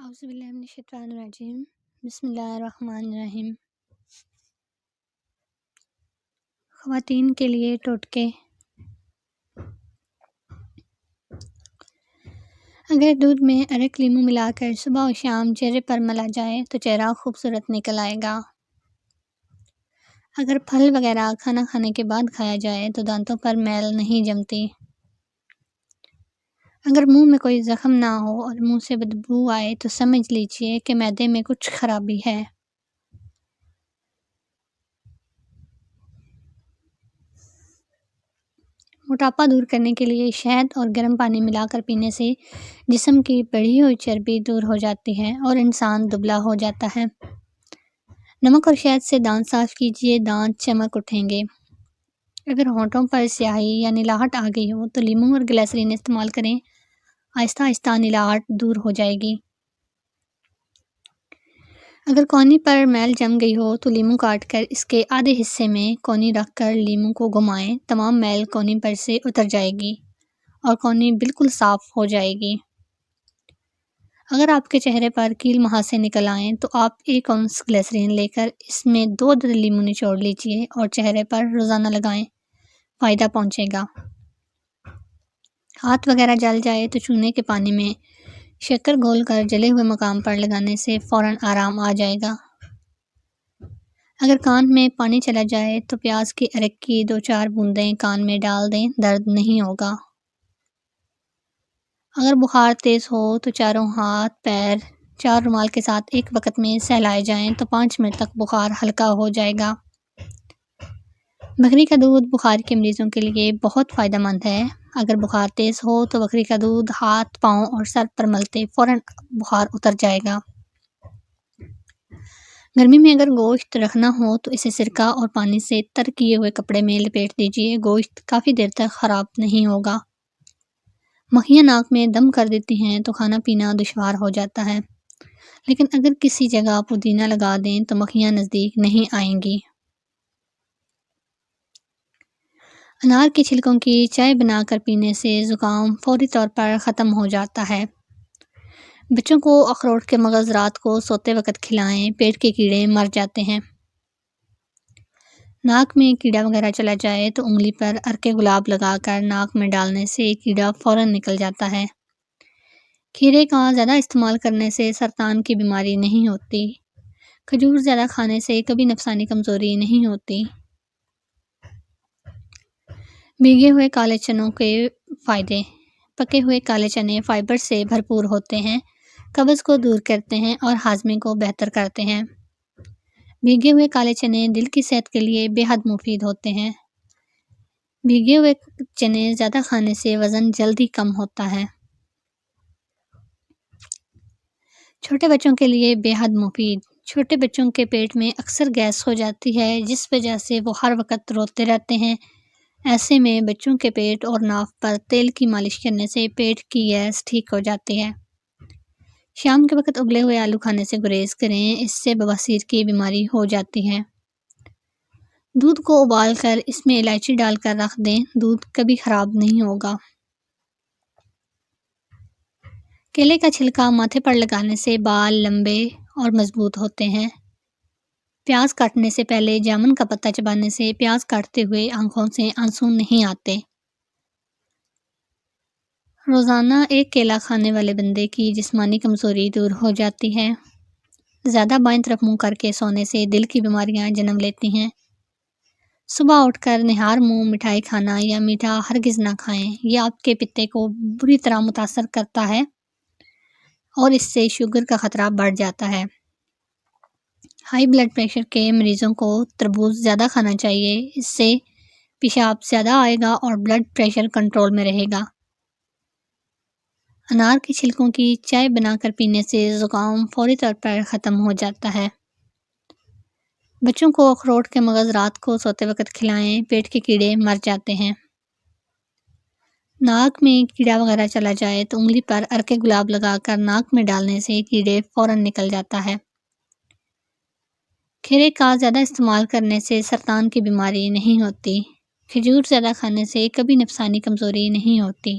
اعوذ باللہ من الشیطان الرجیم بسم اللہ الرحمن الرحیم۔ خواتین کے لیے ٹوٹکے۔ اگر دودھ میں ادرک لیموں ملا کر صبح و شام چہرے پر ملا جائے تو چہرہ خوبصورت نکل آئے گا۔ اگر پھل وغیرہ کھانا کھانے کے بعد کھایا جائے تو دانتوں پر میل نہیں جمتی۔ اگر منہ میں کوئی زخم نہ ہو اور منہ سے بدبو آئے تو سمجھ لیجئے کہ معدے میں کچھ خرابی ہے۔ موٹاپا دور کرنے کے لیے شہد اور گرم پانی ملا کر پینے سے جسم کی بڑھی ہوئی چربی دور ہو جاتی ہے اور انسان دبلا ہو جاتا ہے۔ نمک اور شہد سے دانت صاف کیجئے، دانت چمک اٹھیں گے۔ اگر ہونٹوں پر سیاہی یا نلاہٹ آ گئی ہو تو لیموں اور گلیسرین استعمال کریں، آہستہ آہستہ نلاہٹ دور ہو جائے گی۔ اگر کونی پر میل جم گئی ہو تو لیموں کاٹ کر اس کے آدھے حصے میں کونی رکھ کر لیموں کو گھمائیں، تمام میل کونی پر سے اتر جائے گی اور کونی بالکل صاف ہو جائے گی۔ اگر آپ کے چہرے پر کیل مہاسے نکل آئیں تو آپ 1 اونس گلیسرین لے کر اس میں 2 عدد لیموں نچوڑ لیجئے اور چہرے پر روزانہ لگائیں، فائدہ پہنچے گا۔ ہاتھ وغیرہ جل جائے تو چونے کے پانی میں شکر گھول کر جلے ہوئے مقام پر لگانے سے فوراً آرام آ جائے گا۔ اگر کان میں پانی چلا جائے تو پیاز کے ارک کی 2-4 بوندیں کان میں ڈال دیں، درد نہیں ہوگا۔ اگر بخار تیز ہو تو چاروں ہاتھ پیر 4 رومال کے ساتھ ایک وقت میں سہلائے جائیں تو 5 منٹ تک بخار ہلکا ہو جائے گا۔ بکری کا دودھ بخار کے مریضوں کے لیے بہت فائدہ مند ہے۔ اگر بخار تیز ہو تو بکری کا دودھ ہاتھ، پاؤں اور سر پر ملتے فوراً بخار اتر جائے گا۔ گرمی میں اگر گوشت رکھنا ہو تو اسے سرکہ اور پانی سے تر کیے ہوئے کپڑے میں لپیٹ دیجئے، گوشت کافی دیر تک خراب نہیں ہوگا۔ مکھیاں ناک میں دم کر دیتی ہیں تو کھانا پینا دشوار ہو جاتا ہے، لیکن اگر کسی جگہ پودینہ لگا دیں تو مکھیاں نزدیک نہیں آئیں گی۔ انار کے چھلکوں کی چائے بنا کر پینے سے زکام فوری طور پر ختم ہو جاتا ہے۔ بچوں کو اخروٹ کے مغز رات کو سوتے وقت کھلائیں، پیٹ کے کیڑے مر جاتے ہیں۔ ناک میں کیڑا وغیرہ چلا جائے تو انگلی پر عرق گلاب لگا کر ناک میں ڈالنے سے کیڑا فوراً نکل جاتا ہے۔ کھیرے کا زیادہ استعمال کرنے سے سرطان کی بیماری نہیں ہوتی۔ کھجور زیادہ کھانے سے کبھی نفسانی کمزوری نہیں ہوتی۔ بھیگے ہوئے کالے چنوں کے فائدے۔ پکے ہوئے کالے چنے فائبر سے بھرپور ہوتے ہیں، قبض کو دور کرتے ہیں اور ہاضمے کو بہتر کرتے ہیں۔ بھیگے ہوئے کالے چنے دل کی صحت کے لیے بے حد مفید ہوتے ہیں۔ بھیگے ہوئے چنے زیادہ کھانے سے وزن جلدی کم ہوتا ہے۔ چھوٹے بچوں کے لیے بے حد مفید۔ چھوٹے بچوں کے پیٹ میں اکثر گیس ہو جاتی ہے جس وجہ سے وہ ہر وقت روتے رہتے ہیں۔ ایسے میں بچوں کے پیٹ اور ناف پر تیل کی مالش کرنے سے پیٹ کی گیس ٹھیک ہو جاتی ہے۔ شام کے وقت ابلے ہوئے آلو کھانے سے گریز کریں، اس سے بواسیر کی بیماری ہو جاتی ہے۔ دودھ کو ابال کر اس میں الائچی ڈال کر رکھ دیں، دودھ کبھی خراب نہیں ہوگا۔ کیلے کا چھلکا ماتھے پر لگانے سے بال لمبے اور مضبوط ہوتے ہیں۔ پیاز کاٹنے سے پہلے جامن کا پتا چبانے سے پیاز کاٹتے ہوئے آنکھوں سے آنسو نہیں آتے۔ روزانہ 1 کیلا کھانے والے بندے کی جسمانی کمزوری دور ہو جاتی ہے۔ زیادہ بائیں طرف منہ کر کے سونے سے دل کی بیماریاں جنم لیتی ہیں۔ صبح اٹھ کر نہار منہ مٹھائی کھانا یا میٹھا ہرگز نہ کھائیں، یہ آپ کے پتے کو بری طرح متاثر کرتا ہے اور اس سے شوگر کا خطرہ بڑھ جاتا ہے۔ ہائی بلڈ پریشر کے مریضوں کو تربوز زیادہ کھانا چاہیے، اس سے پیشاب زیادہ آئے گا اور بلڈ پریشر کنٹرول میں رہے گا۔ انار کے چھلکوں کی چائے بنا کر پینے سے زکام فوری طور پر ختم ہو جاتا ہے۔ بچوں کو اخروٹ کے مغز رات کو سوتے وقت کھلائیں، پیٹ کے کیڑے مر جاتے ہیں۔ ناک میں کیڑا وغیرہ چلا جائے تو انگلی پر عرق گلاب لگا کر ناک میں ڈالنے سے کیڑے فوراً نکل جاتا ہے۔ کھیرے کا زیادہ استعمال کرنے سے سرطان کی بیماری نہیں ہوتی۔ کھجور زیادہ کھانے سے کبھی نفسانی کمزوری نہیں ہوتی۔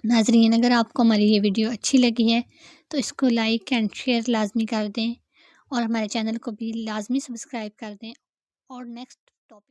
ناظرین، اگر آپ کو ہماری یہ ویڈیو اچھی لگی ہے تو اس کو لائک اینڈ شیئر لازمی کر دیں، اور ہمارے چینل کو بھی لازمی سبسکرائب کر دیں، اور نیکسٹ